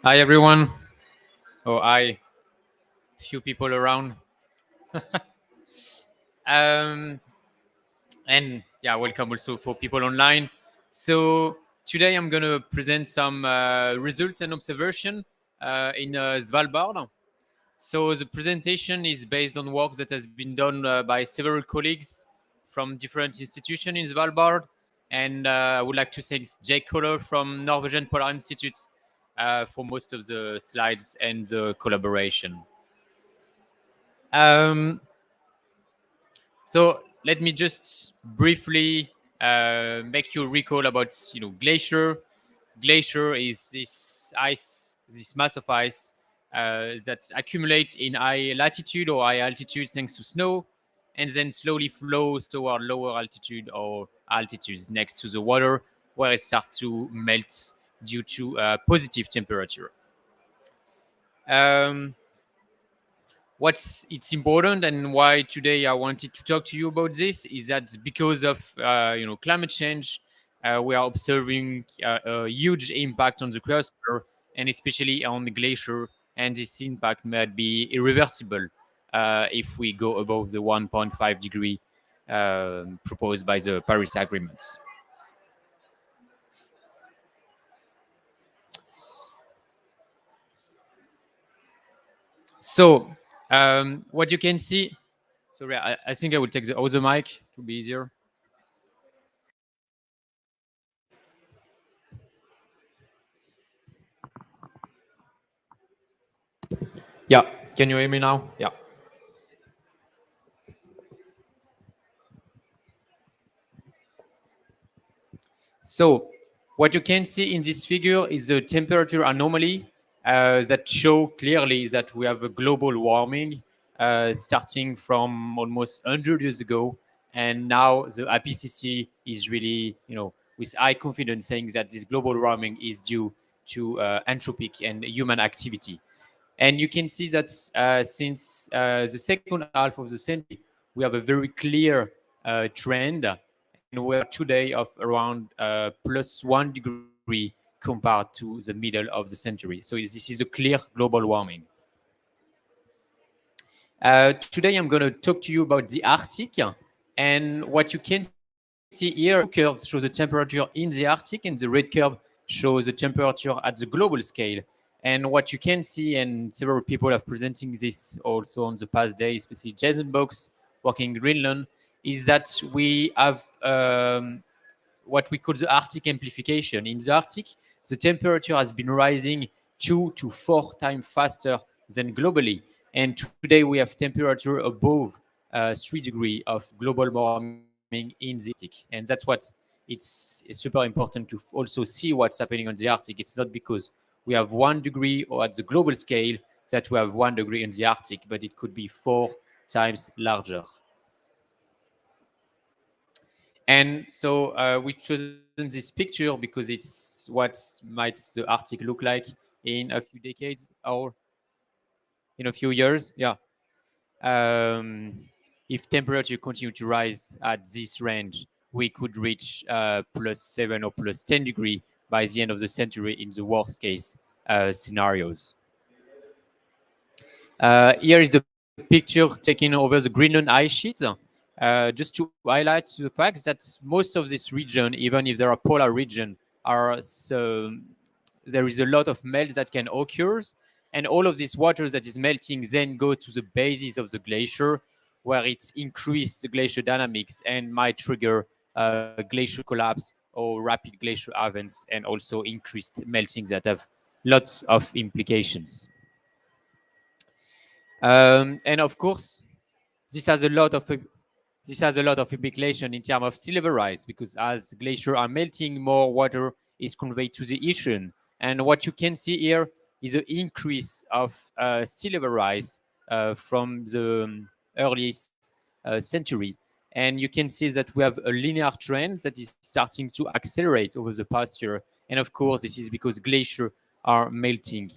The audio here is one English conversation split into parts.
Hi everyone. Oh, hi. Few people around. Um, and yeah, welcome also for people online. So today I'm gonna present some results and observation in Svalbard. So the presentation is based on work that has been done by several colleagues from different institutions in Svalbard. And I would like to thank Jake Kohler from Norwegian Polar Institute for most of the slides and the collaboration. Um, so let me just briefly make you recall about glacier. Glacier is this ice, this mass of ice that accumulates in high latitude or high altitude thanks to snow, and then slowly flows toward lower altitude or altitudes next to the water, where it starts to melt due to positive temperature. Um, what's it's important and why today I wanted to talk to you about this is that because of climate change, we are observing a huge impact on the cluster and especially on the glacier, and this impact might be irreversible if we go above the 1.5 degree proposed by the Paris agreements. So what you can see, sorry, I think I will take the other mic to be easier. Yeah. Can you hear me now? Yeah. So what you can see in this figure is the temperature anomaly that show clearly that we have a global warming starting from almost 100 years ago. And now the IPCC is really, with high confidence saying that this global warming is due to anthropic and human activity. And you can see that since the second half of the century, we have a very clear trend, and we're today of around +1 degree compared to the middle of the century. So this is a clear global warming. Today, I'm going to talk to you about the Arctic. And what you can see here, two curves show the temperature in the Arctic, and the red curve shows the temperature at the global scale. And what you can see, and several people have presenting this also on the past days, especially Jason Box working in Greenland, is that we have what we call the Arctic amplification. In the Arctic, the temperature has been rising 2 to 4 times faster than globally. And today we have temperature above 3 degrees of global warming in the Arctic. And that's what it's super important to also see what's happening on the Arctic. It's not because we have 1 degree or at the global scale that we have 1 degree in the Arctic, but it could be 4 times larger. And so we've chosen this picture because it's what might the Arctic look like in a few decades or in a few years. Yeah. If temperature continue to rise at this range, we could reach +7 or +10 degree by the end of the century in the worst case scenarios. Here is the picture taken over the Greenland ice sheet. Just to highlight the fact that most of this region, even if there are polar region, are there is a lot of melt that can occur, and all of this water that is melting then go to the basis of the glacier, where it increases the glacier dynamics and might trigger glacier collapse or rapid glacier events, and also increased melting that have lots of implications. And of course, this has a lot of implication in terms of sea level rise, because as glaciers are melting, more water is conveyed to the ocean. And what you can see here is an increase of sea level rise from the earliest century. And you can see that we have a linear trend that is starting to accelerate over the past year. And of course, this is because glaciers are melting.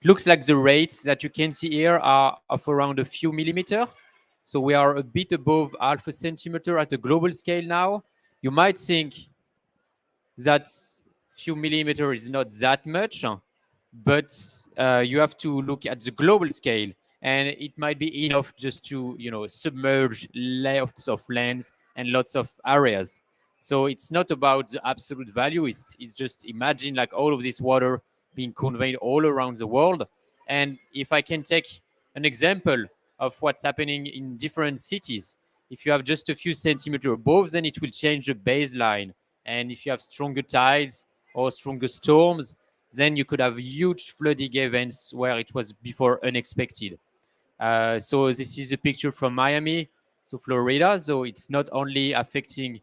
Looks like the rates that you can see here are of around a few millimeters. So we are a bit above half a centimeter at a global scale now. You might think that few millimeters is not that much, but you have to look at the global scale, and it might be enough just to submerge lots of lands and lots of areas. So it's not about the absolute value. It's just imagine like all of this water being conveyed all around the world. And if I can take an example of what's happening in different cities, if you have just a few centimeters above, then it will change the baseline. And if you have stronger tides or stronger storms, then you could have huge flooding events where it was before unexpected. So this is a picture from Miami, so Florida. So it's not only affecting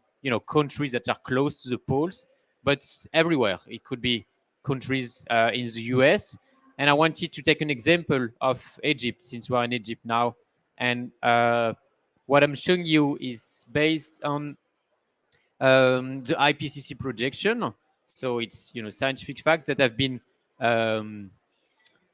countries that are close to the poles, but everywhere. It could be countries in the US. And I wanted to take an example of Egypt, since we're in Egypt now. And what I'm showing you is based on the IPCC projection. So it's scientific facts that have been um,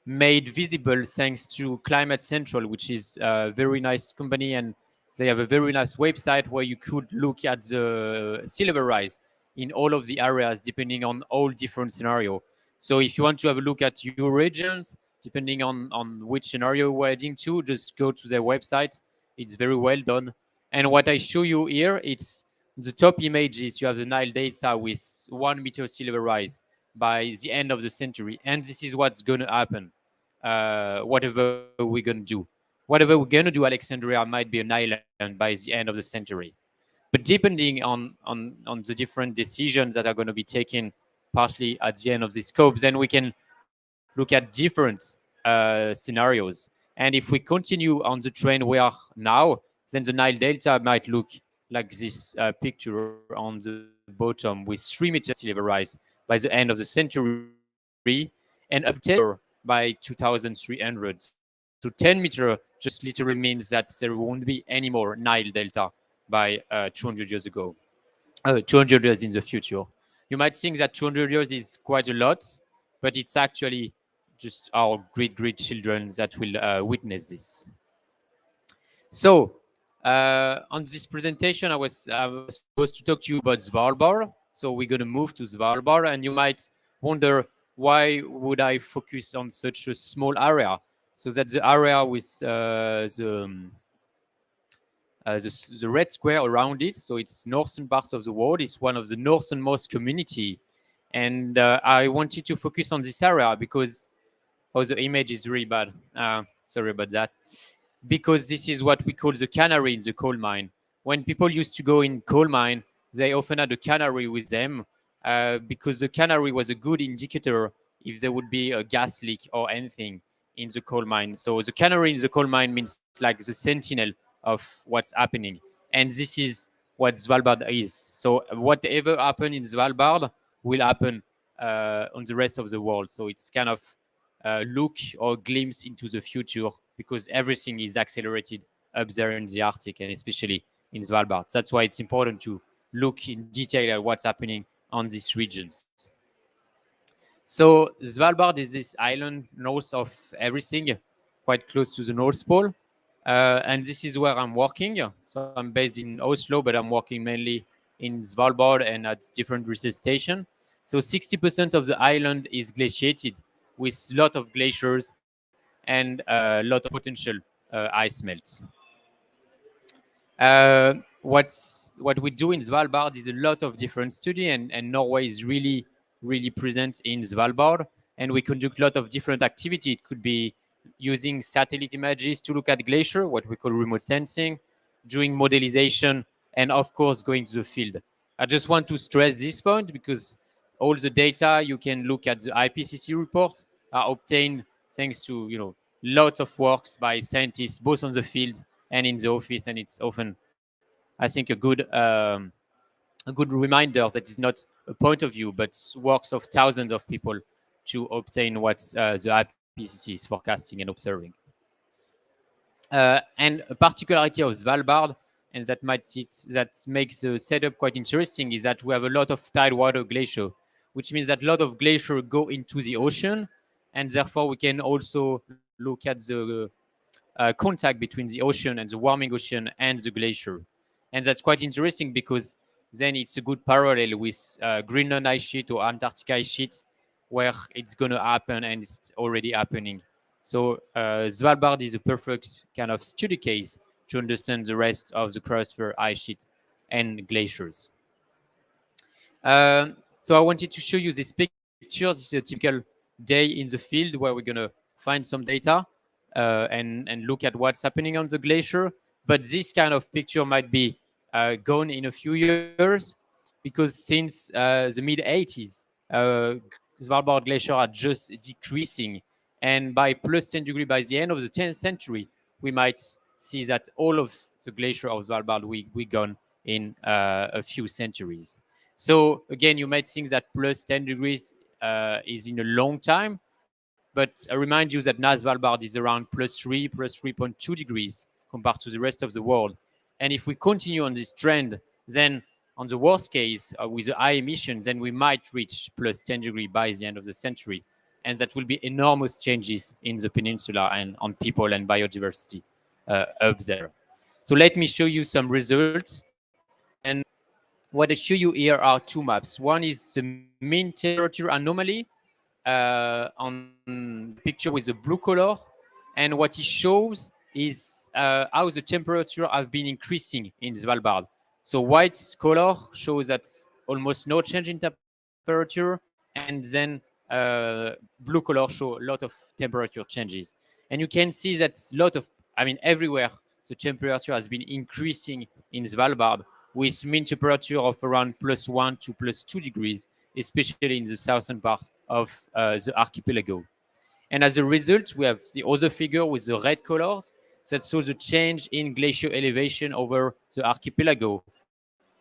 made visible thanks to Climate Central, which is a very nice company, and they have a very nice website where you could look at the sea level rise in all of the areas depending on all different scenario. So if you want to have a look at your regions, depending on which scenario we're heading to, just go to their website. It's very well done. And what I show you here, it's the top images. You have the Nile Delta with 1 meter sea level rise by the end of the century. And this is what's going to happen, whatever we're going to do. Whatever we're going to do, Alexandria might be an island by the end of the century. But depending on the different decisions that are going to be taken partially at the end of this scope, then we can look at different scenarios. And if we continue on the trend we are now, then the Nile Delta might look like this picture on the bottom with 3 meters sea level rise by the end of the century, and up to 10 meter by 2300. So 10 meter just literally means that there won't be any more Nile Delta by 200 years ago, 200 years in the future. You might think that 200 years is quite a lot, but it's actually just our great children that will witness this. So, on this presentation, I was supposed to talk to you about Svalbard. So we're going to move to Svalbard, and you might wonder, why would I focus on such a small area? So that's the area with the red square around it. So it's northern part of the world. It's one of the northernmost community. And I wanted to focus on this area because, oh, the image is really bad. Sorry about that. Because this is what we call the canary in the coal mine. When people used to go in coal mine, they often had a canary with them because the canary was a good indicator if there would be a gas leak or anything in the coal mine. So the canary in the coal mine means like the sentinel of what's happening. And this is what Svalbard is. So whatever happened in Svalbard will happen on the rest of the world. So it's kind of look or glimpse into the future because everything is accelerated up there in the Arctic and especially in Svalbard. That's why it's important to look in detail at what's happening on these regions. So Svalbard is this island north of everything, quite close to the North Pole. And this is where I'm working. So I'm based in Oslo, but I'm working mainly in Svalbard and at different research stations. So 60% of the island is glaciated with a lot of glaciers and a lot of potential ice melts. What we do in Svalbard is a lot of different study, and Norway is really present in Svalbard, and we conduct a lot of different activity. It could be using satellite images to look at glacier, what we call remote sensing, doing modelization, and of course going to the field. I just want to stress this point because all the data you can look at the IPCC report are obtained thanks to lots of works by scientists both on the field and in the office, and it's often, I think, a good reminder that it's not a point of view, but works of thousands of people to obtain what the IPCC is forecasting and observing. And a particularity of Svalbard, and that makes the setup quite interesting, is that we have a lot of tidewater glacier, which means that a lot of glacier go into the ocean, and therefore we can also look at the contact between the ocean and the warming ocean and the glacier. And that's quite interesting because then it's a good parallel with Greenland ice sheet or Antarctica ice sheet, where it's going to happen and it's already happening. So Svalbard is a perfect kind of study case to understand the rest of the cryosphere ice sheet and glaciers. So I wanted to show you this picture. This is a typical day in the field where we're going to find some data and look at what's happening on the glacier. But this kind of picture might be gone in a few years, because since the mid 80s, Svalbard glacier are just decreasing. And by plus 10 degrees by the end of the 10th century, we might see that all of the glacier of Svalbard we gone in a few centuries. So again, you might think that plus 10 degrees is in a long time, but I remind you that now Svalbard is around plus 3.2 degrees compared to the rest of the world. And if we continue on this trend, then on the worst case, with the high emissions, then we might reach plus 10 degrees by the end of the century. And that will be enormous changes in the peninsula and on people and biodiversity up there. So let me show you some results. And what I show you here are two maps. One is the mean temperature anomaly on the picture with the blue color. And what it shows is how the temperature have been increasing in Svalbard. So white color shows that almost no change in temperature, and then blue color show a lot of temperature changes. And you can see that everywhere the temperature has been increasing in Svalbard, with mean temperature of around plus 1 to plus 2 degrees, especially in the southern part of the archipelago. And as a result, we have the other figure with the red colors that shows the change in glacier elevation over the archipelago.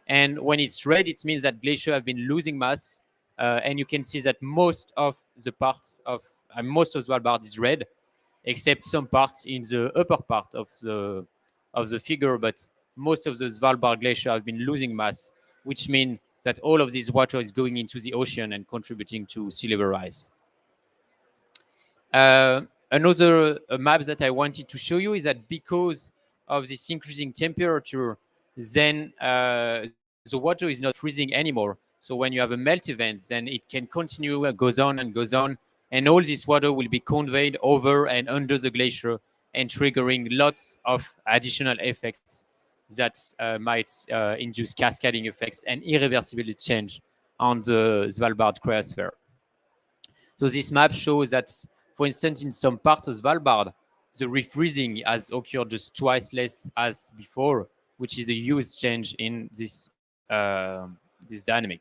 And when it's red, it means that glaciers have been losing mass. And you can see that most of the parts of most of Svalbard is red, except some parts in the upper part of the figure. But most of the Svalbard glacier have been losing mass, which means that all of this water is going into the ocean and contributing to sea level rise. Another map that I wanted to show you is that because of this increasing temperature, then the water is not freezing anymore. So when you have a melt event, then it can continue, goes on and goes on, and all this water will be conveyed over and under the glacier and triggering lots of additional effects that might induce cascading effects and irreversible change on the Svalbard cryosphere. So this map shows that, for instance, in some parts of Svalbard, the refreezing has occurred just twice less as before, which is a huge change in this dynamic.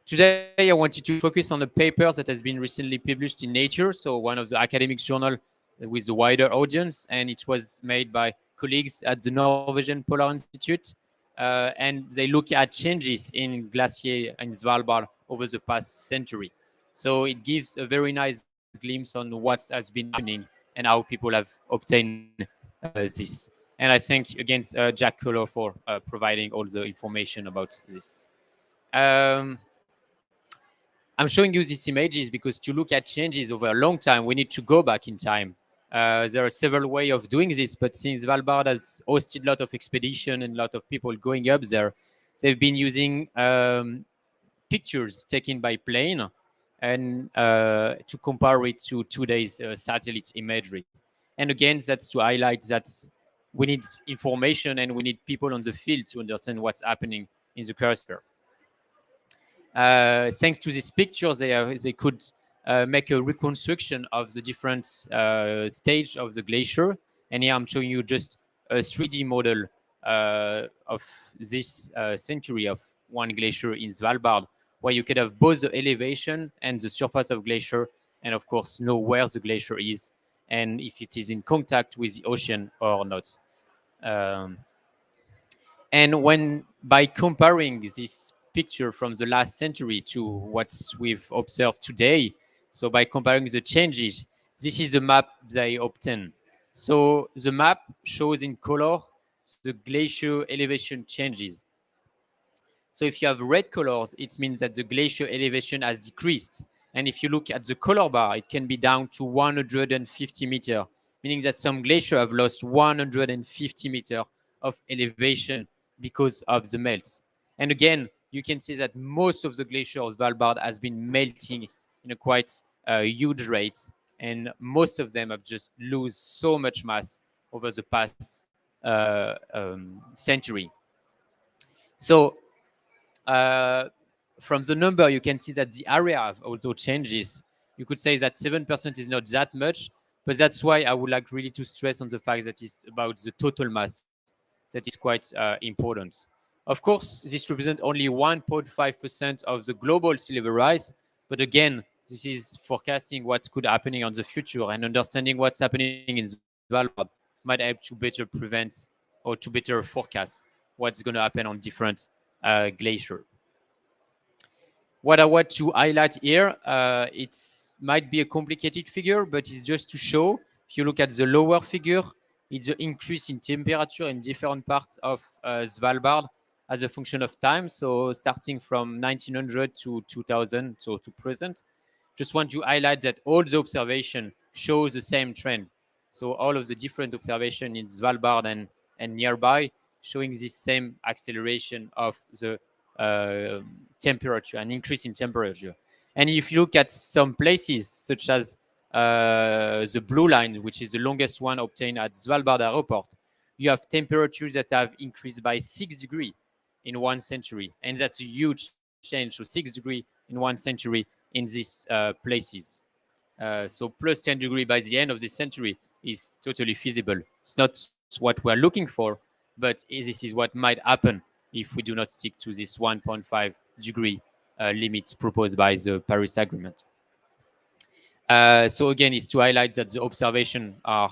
Today, I wanted to focus on a paper that has been recently published in Nature, so one of the academic journals with the wider audience, and it was made by colleagues at the Norwegian Polar Institute, and they look at changes in glacier in Svalbard over the past century. So it gives a very nice glimpse on what has been happening and how people have obtained this. And I thank again Jack Kohler for providing all the information about this. I'm showing you these images because to look at changes over a long time, we need to go back in time. There are several ways of doing this, but since Svalbard has hosted a lot of expedition and a lot of people going up there, they've been using pictures taken by plane and to compare it to today's satellite imagery. And again, that's to highlight that we need information and we need people on the field to understand what's happening in the cryosphere. Thanks to this picture, they could make a reconstruction of the different stage of the glacier. And here I'm showing you just a 3D model of this century of one glacier in Svalbard, where you could have both the elevation and the surface of glacier, and of course know where the glacier is and if it is in contact with the ocean or not. And when by comparing this picture from the last century to what we've observed today, so by comparing the changes, this is the map they obtain. So the map shows in color the glacier elevation changes. So if you have red colors, it means that the glacier elevation has decreased. And if you look at the color bar, it can be down to 150 meters, meaning that some glaciers have lost 150 meters of elevation because of the melts. And again, you can see that most of the glacier of Svalbard has been melting in a quite huge rate, and most of them have just lose so much mass over the past century. So from the number, you can see that the area also changes. You could say that 7% is not that much, but that's why I would like really to stress on the fact that it's about the total mass that is quite important. Of course, this represents only 1.5% of the global sea level rise, but again, this is forecasting what's could happening on the future, and understanding what's happening in Svalbard might help to better prevent or to better forecast what's going to happen on different glaciers. What I want to highlight here, it might be a complicated figure, but it's just to show. If you look at the lower figure, it's the increase in temperature in different parts of Svalbard as a function of time. So starting from 1900 to 2000, so to present. Just want to highlight that all the observation shows the same trend. So all of the different observation in Svalbard and nearby showing this same acceleration of the temperature, an increase in temperature. And if you look at some places, such as the blue line, which is the longest one obtained at Svalbard Airport, you have temperatures that have increased by 6 degrees in 1 century. And that's a huge change. So 6 degrees in 1 century in these places. So plus 10 degrees by the end of this century is totally feasible. It's not what we're looking for, but this is what might happen if we do not stick to this 1.5 degree limits proposed by the Paris Agreement. So again, it's to highlight that the observations are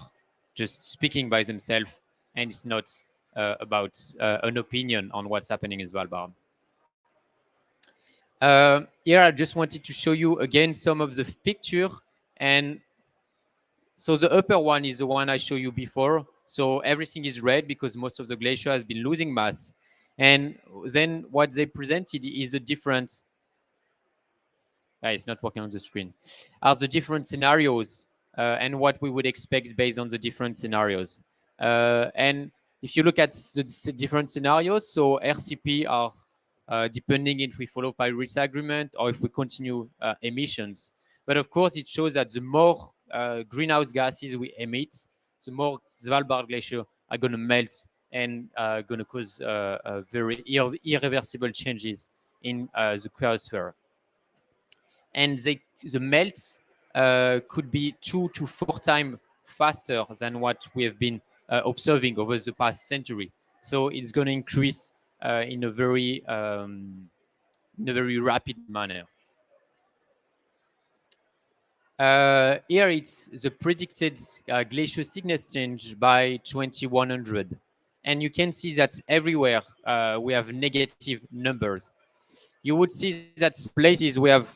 just speaking by themselves, and it's not about an opinion on what's happening in Svalbard. Here, I just wanted to show you again some of the picture. And so the upper one is the one I showed you before. So everything is red because most of the glacier has been losing mass. And then what they presented is a different, it's not working on the screen, are the different scenarios and what we would expect based on the different scenarios. And if you look at the different scenarios, so RCP are depending if we follow Paris Agreement or if we continue emissions. But of course, it shows that the more greenhouse gases we emit, the more Svalbard glacier are going to melt and going to cause very irreversible changes in the cryosphere. And the melts could be 2 to 4 times faster than what we have been observing over the past century. So it's going to increase in a very rapid manner. Here it's the predicted glacier thickness change by 2100. And you can see that everywhere we have negative numbers. You would see that places we have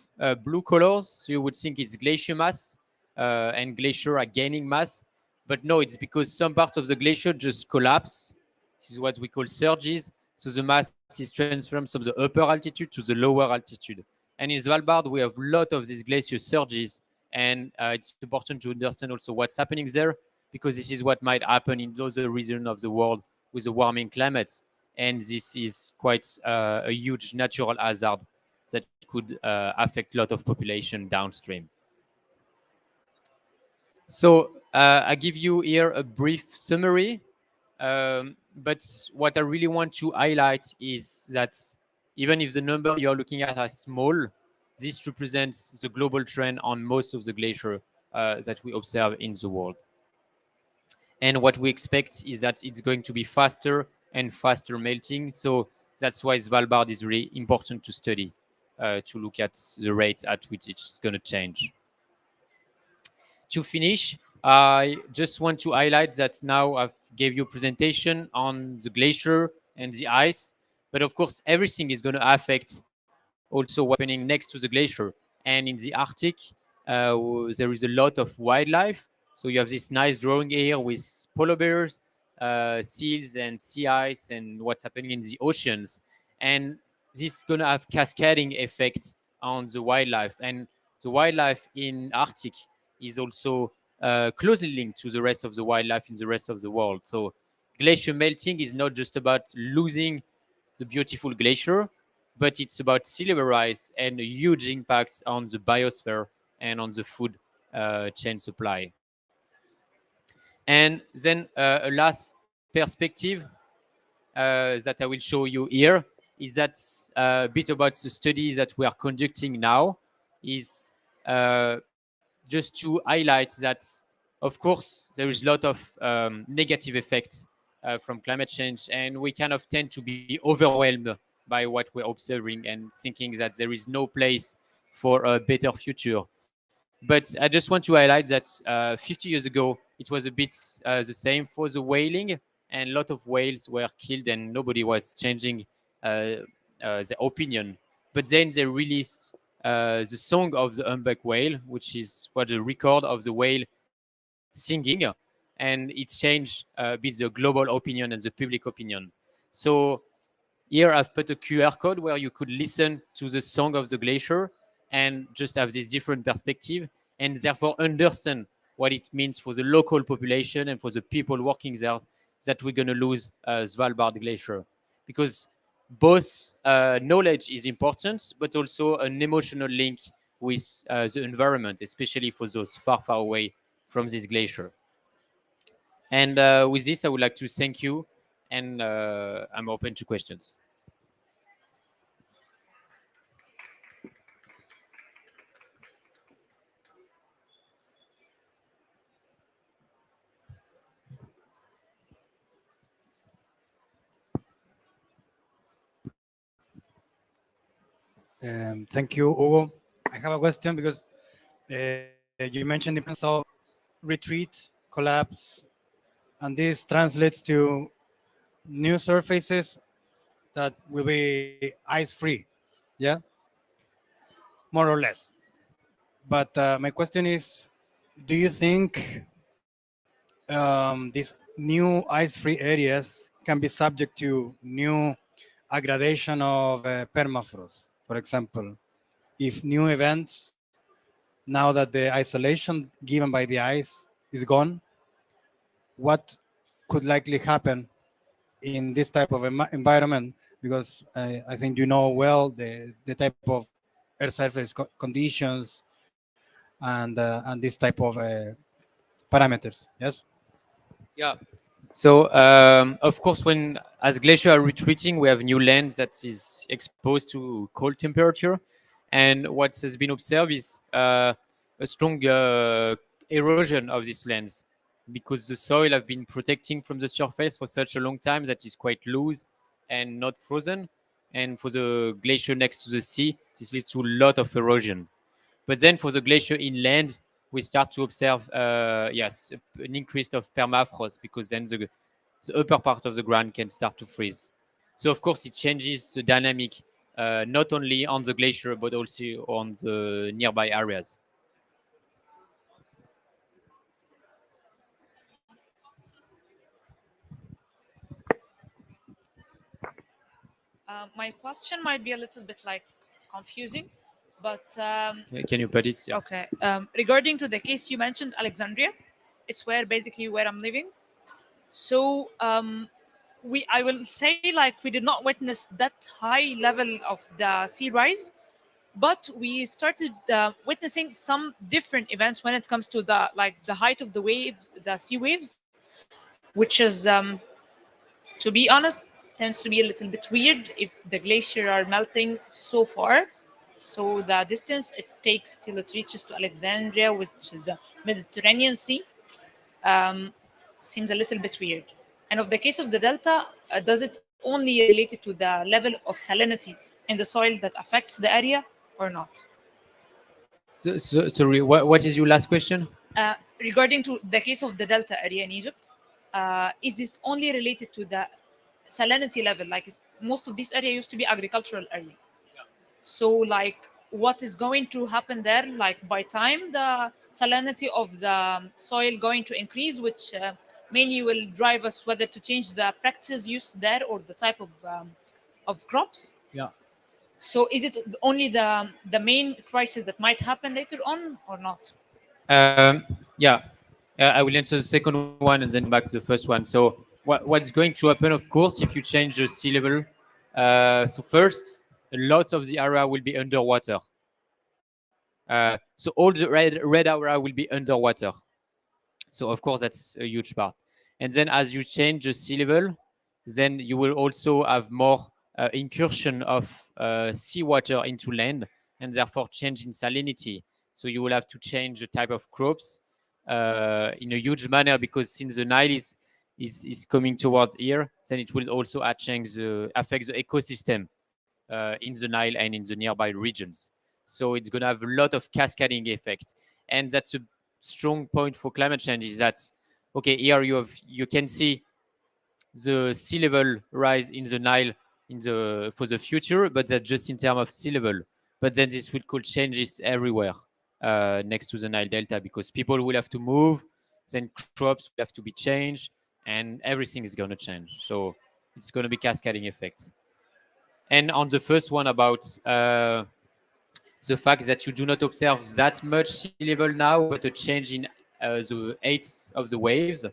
blue colors, so you would think it's glacier mass and glacier are gaining mass. But no, it's because some part of the glacier just collapse. This is what we call surges. So the mass is transferred from the upper altitude to the lower altitude. And in Svalbard, we have a lot of these glacier surges. And it's important to understand also what's happening there, because this is what might happen in other regions of the world with the warming climates. And this is quite a huge natural hazard that could affect a lot of population downstream. So I give you here a brief summary. But what I really want to highlight is that even if the number you're looking at are small, this represents the global trend on most of the glacier that we observe in the world. And what we expect is that it's going to be faster and faster melting. So that's why Svalbard is really important to study, to look at the rate at which it's going to change. To finish, I just want to highlight that now I've gave you a presentation on the glacier and the ice, but of course, everything is going to affect also what's happening next to the glacier. And in the Arctic, there is a lot of wildlife. So you have this nice drawing here with polar bears, seals and sea ice and what's happening in the oceans. And this is going to have cascading effects on the wildlife. And the wildlife in Arctic is also closely linked to the rest of the wildlife in the rest of the world. So glacier melting is not just about losing the beautiful glacier, but it's about sea level rise and a huge impact on the biosphere and on the food chain supply. And then a last perspective that I will show you here is that a bit about the studies that we are conducting now is just to highlight that, of course, there is a lot of negative effects from climate change, and we kind of tend to be overwhelmed by what we're observing and thinking that there is no place for a better future. But I just want to highlight that 50 years ago, it was a bit the same for the whaling, and a lot of whales were killed, and nobody was changing their opinion. But then they released the song of the humpback whale, which is what the record of the whale singing, and it changed a bit the global opinion and the public opinion. So here I've put a QR code where you could listen to the song of the glacier and just have this different perspective, and therefore understand what it means for the local population and for the people working there, that we're going to lose Svalbard Glacier. Because both knowledge is important, but also an emotional link with the environment, especially for those far, far away from this glacier. And with this, I would like to thank you, and I'm open to questions. Thank you, Hugo. I have a question because you mentioned the importance of retreat, collapse, and this translates to new surfaces that will be ice free. Yeah, more or less. But my question is, do you think these new ice free areas can be subject to new aggradation of permafrost, for example? If new events, now that the isolation given by the ice is gone, what could likely happen in this type of environment? Because I think you know well the type of air surface conditions and this type of parameters. Yes. Yeah. So, of course, when as glaciers are retreating, we have new land that is exposed to cold temperature, and what has been observed is a strong erosion of these lands, because the soil have been protecting from the surface for such a long time that is quite loose and not frozen. And for the glacier next to the sea, this leads to a lot of erosion. But then for the glacier inland, we start to observe, yes, an increase of permafrost, because then the upper part of the ground can start to freeze. So of course it changes the dynamic, not only on the glacier but also on the nearby areas. My question might be a little bit like confusing, but Can you put it? Yeah. okay. Regarding to the case you mentioned, Alexandria, it's where basically where I'm living. So I will say like we did not witness that high level of the sea rise, but we started witnessing some different events when it comes to the like the height of the waves, the sea waves, which is to be honest tends to be a little bit weird if the glacier are melting so far. So the distance it takes till it reaches to Alexandria, which is a Mediterranean Sea, um, seems a little bit weird. And of the case of the delta, does it only related to the level of salinity in the soil that affects the area or not? Sorry, what is your last question? Regarding to the case of the delta area in Egypt, is it only related to the salinity level? Like most of this area used to be agricultural area. So like what is going to happen there? Like by time the salinity of the soil going to increase, which mainly will drive us whether to change the practices used there or the type of crops. Yeah. So is it only the main crisis that might happen later on or not? Yeah, I will answer the second one and then back to the first one. So what's going to happen, of course, if you change the sea level, So first, lots of the area will be underwater. So all the red area will be underwater. So of course that's a huge part. And then as you change the sea level, then you will also have more incursion of seawater into land, and therefore change in salinity. So you will have to change the type of crops in a huge manner, because since the Nile is coming towards here, then it will also affect the ecosystem in the Nile and in the nearby regions. So it's going to have a lot of cascading effect, and that's a strong point for climate change. Is that okay? Here you can see the sea level rise in the Nile for the future, but that's just in terms of sea level. But then this will cause changes everywhere next to the Nile Delta, because people will have to move, then crops will have to be changed, and everything is going to change. So it's going to be cascading effects. And on the first one about the fact that you do not observe that much sea level now, but a change in the heights of the waves.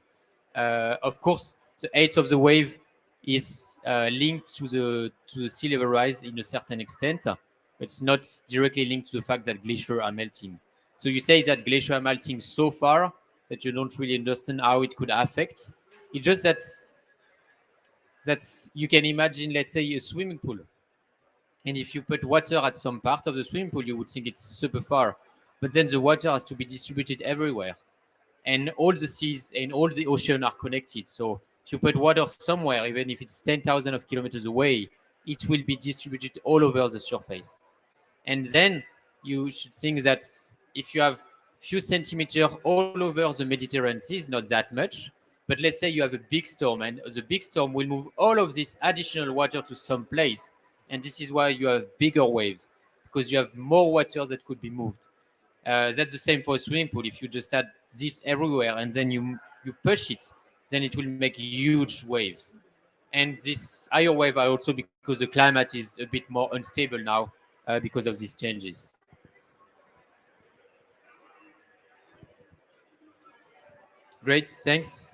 Of course, the height of the wave is linked to the sea level rise in a certain extent. But it's not directly linked to the fact that glaciers are melting. So you say that glaciers are melting so far that you don't really understand how it could affect. It's just that you can imagine, let's say, a swimming pool. And if you put water at some part of the swimming pool, you would think it's super far. But then the water has to be distributed everywhere. And all the seas and all the ocean are connected. So if you put water somewhere, even if it's 10,000 of kilometers away, it will be distributed all over the surface. And then you should think that if you have few centimeters all over the Mediterranean Sea, is not that much. But let's say you have a big storm, and the big storm will move all of this additional water to some place. And this is why you have bigger waves, because you have more water that could be moved. That's the same for a swimming pool. If you just add this everywhere and then you push it, then it will make huge waves. And this higher wave are also because the climate is a bit more unstable now because of these changes. Great, thanks.